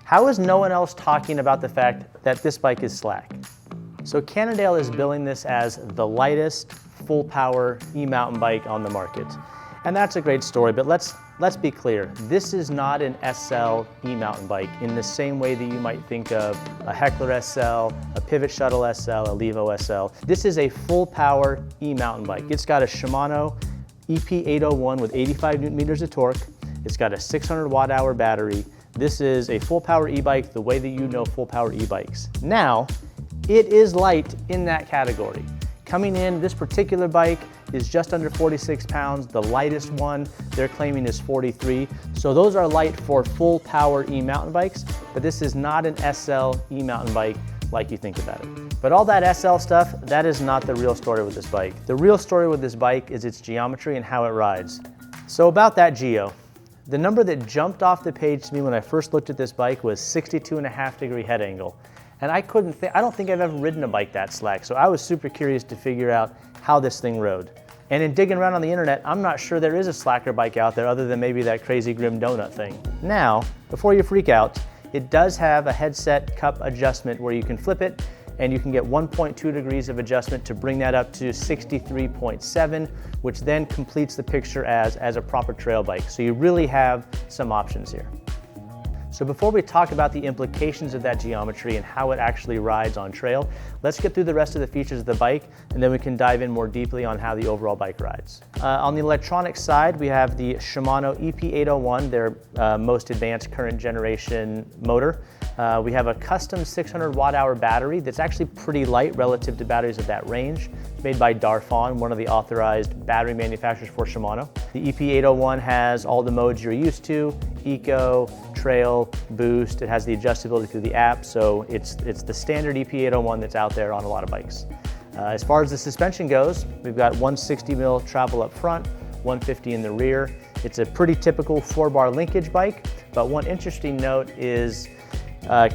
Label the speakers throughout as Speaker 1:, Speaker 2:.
Speaker 1: How is no one else talking about the fact that this bike is slack? So Cannondale is billing this as the lightest full power e-mountain bike on the market. And that's a great story, but let's be clear. This is not an SL e-mountain bike in the same way that you might think of a Heckler SL, a Pivot Shuttle SL, a Levo SL. This is a full power e-mountain bike. It's got a Shimano EP801 with 85 Newton meters of torque. It's got a 600 watt hour battery. This is a full power e-bike the way that you know full power e-bikes. Now, it is light in that category. Coming in, this particular bike is just under 46 pounds. The lightest one they're claiming is 43. So those are light for full power e-mountain bikes, but this is not an SL e-mountain bike like you think about it. But all that SL stuff, that is not the real story with this bike. The real story with this bike is its geometry and how it rides. So about that geo, the number that jumped off the page to me when I first looked at this bike was 62.5-degree head angle. And I don't think I've ever ridden a bike that slack, so I was super curious to figure out how this thing rode. And in digging around on the internet, I'm not sure there is a slacker bike out there other than maybe that crazy Grim Donut thing. Now, before you freak out, it does have a headset cup adjustment where you can flip it and you can get 1.2 degrees of adjustment to bring that up to 63.7, which then completes the picture as a proper trail bike. So you really have some options here. So before we talk about the implications of that geometry and how it actually rides on trail, let's get through the rest of the features of the bike, and then we can dive in more deeply on how the overall bike rides. On the electronic side, we have the Shimano EP801, their most advanced current generation motor. We have a custom 600 watt hour battery that's actually pretty light relative to batteries of that range, made by Darfon, one of the authorized battery manufacturers for Shimano. The EP801 has all the modes you're used to: Eco, Trail, Boost. It has the adjustability through the app, so it's the standard EP801 that's out there on a lot of bikes. As far as the suspension goes, we've got 160mm travel up front, 150 in the rear. It's a pretty typical 4-bar linkage bike, but one interesting note is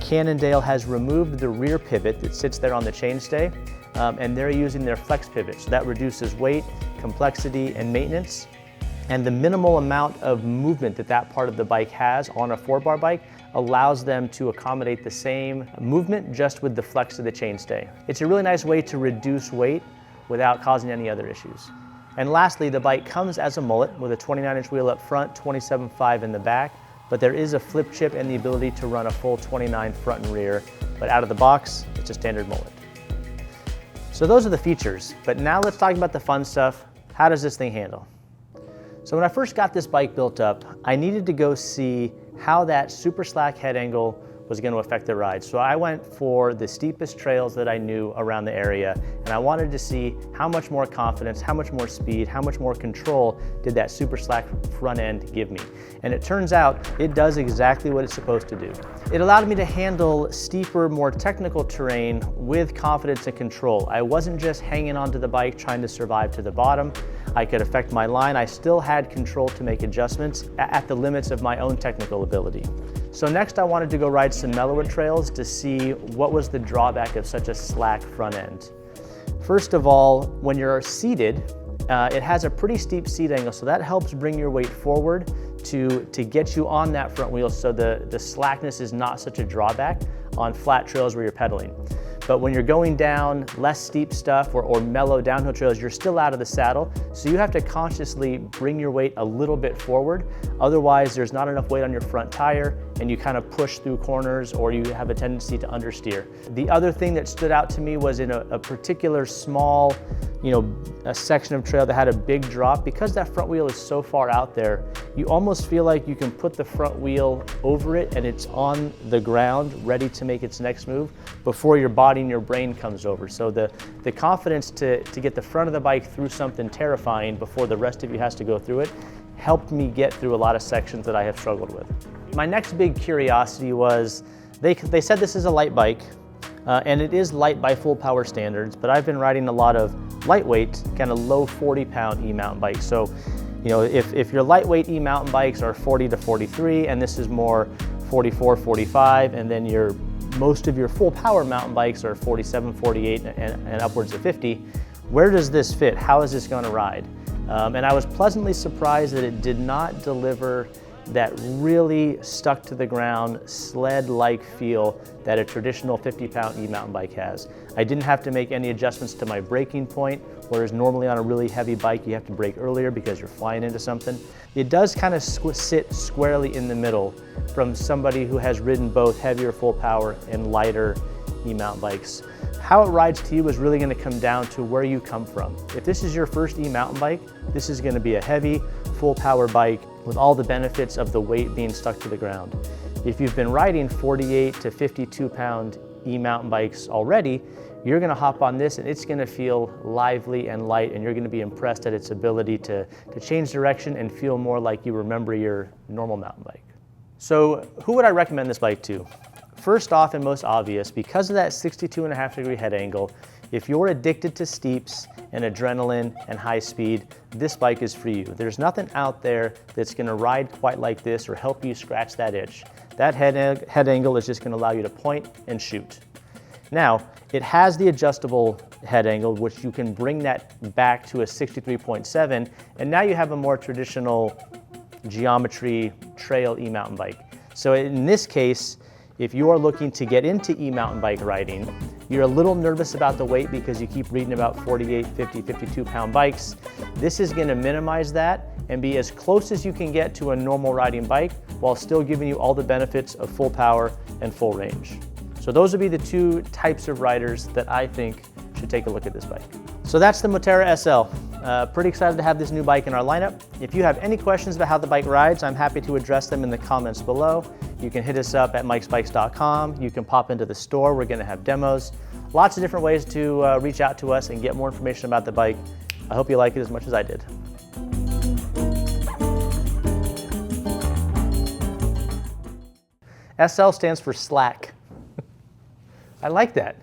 Speaker 1: Cannondale has removed the rear pivot that sits there on the chainstay, and they're using their flex pivot, so that reduces weight, complexity, and maintenance. And the minimal amount of movement that part of the bike has on a 4-bar bike allows them to accommodate the same movement just with the flex of the chainstay. It's a really nice way to reduce weight without causing any other issues. And lastly, the bike comes as a mullet with a 29-inch wheel up front, 27.5 in the back, but there is a flip chip and the ability to run a full 29 front and rear, but out of the box, it's a standard mullet. So those are the features, but now let's talk about the fun stuff. How does this thing handle? So when I first got this bike built up, I needed to go see how that super slack head angle was going to affect the ride. So I went for the steepest trails that I knew around the area, and I wanted to see how much more confidence, how much more speed, how much more control did that super slack front end give me. And it turns out it does exactly what it's supposed to do. It allowed me to handle steeper, more technical terrain with confidence and control. I wasn't just hanging onto the bike trying to survive to the bottom. I could affect my line. I still had control to make adjustments at the limits of my own technical ability. So next I wanted to go ride some mellower trails to see what was the drawback of such a slack front end. First of all, when you're seated, it has a pretty steep seat angle, so that helps bring your weight forward to get you on that front wheel, so the slackness is not such a drawback on flat trails where you're pedaling. But when you're going down less steep stuff or mellow downhill trails, you're still out of the saddle. So you have to consciously bring your weight a little bit forward. Otherwise, there's not enough weight on your front tire and you kind of push through corners or you have a tendency to understeer. The other thing that stood out to me was in a particular small, a section of trail that had a big drop. Because that front wheel is so far out there, you almost feel like you can put the front wheel over it and it's on the ground ready to make its next move before your body and your brain comes over. So the confidence to get the front of the bike through something terrifying before the rest of you has to go through it helped me get through a lot of sections that I have struggled with. My next big curiosity was, they said this is a light bike, and it is light by full power standards, but I've been riding a lot of lightweight, kind of low 40-pound e-mountain bikes. So, if your lightweight e-mountain bikes are 40 to 43, and this is more 44, 45, and then most of your full power mountain bikes are 47, 48, and upwards of 50, where does this fit? How is this going to ride? And I was pleasantly surprised that it did not deliver that really stuck to the ground, sled-like feel that a traditional 50-pound e-mountain bike has. I didn't have to make any adjustments to my braking point, whereas normally on a really heavy bike you have to brake earlier because you're flying into something. It does kind of sit squarely in the middle from somebody who has ridden both heavier full power and lighter e-mountain bikes. How it rides to you is really going to come down to where you come from. If this is your first e-mountain bike, this is going to be a heavy, full power bike with all the benefits of the weight being stuck to the ground. If you've been riding 48 to 52 pound e-mountain bikes already, you're going to hop on this and it's going to feel lively and light, and you're going to be impressed at its ability to change direction and feel more like you remember your normal mountain bike. So who would I recommend this bike to? First off, and most obvious, because of that 62.5-degree head angle, if you're addicted to steeps and adrenaline and high speed, this bike is for you. There's nothing out there that's going to ride quite like this or help you scratch that itch. That head angle is just going to allow you to point and shoot. Now, it has the adjustable head angle, which you can bring that back to a 63.7, and now you have a more traditional geometry trail e-mountain bike. So in this case, if you are looking to get into e-mountain bike riding, you're a little nervous about the weight because you keep reading about 48, 50, 52 pound bikes. This is going to minimize that and be as close as you can get to a normal riding bike while still giving you all the benefits of full power and full range. So those would be the two types of riders that I think should take a look at this bike. So that's the Moterra SL. Pretty excited to have this new bike in our lineup. If you have any questions about how the bike rides, I'm happy to address them in the comments below. You can hit us up at mikesbikes.com. You can pop into the store. We're going to have demos. Lots of different ways to reach out to us and get more information about the bike. I hope you like it as much as I did. SL stands for slack. I like that.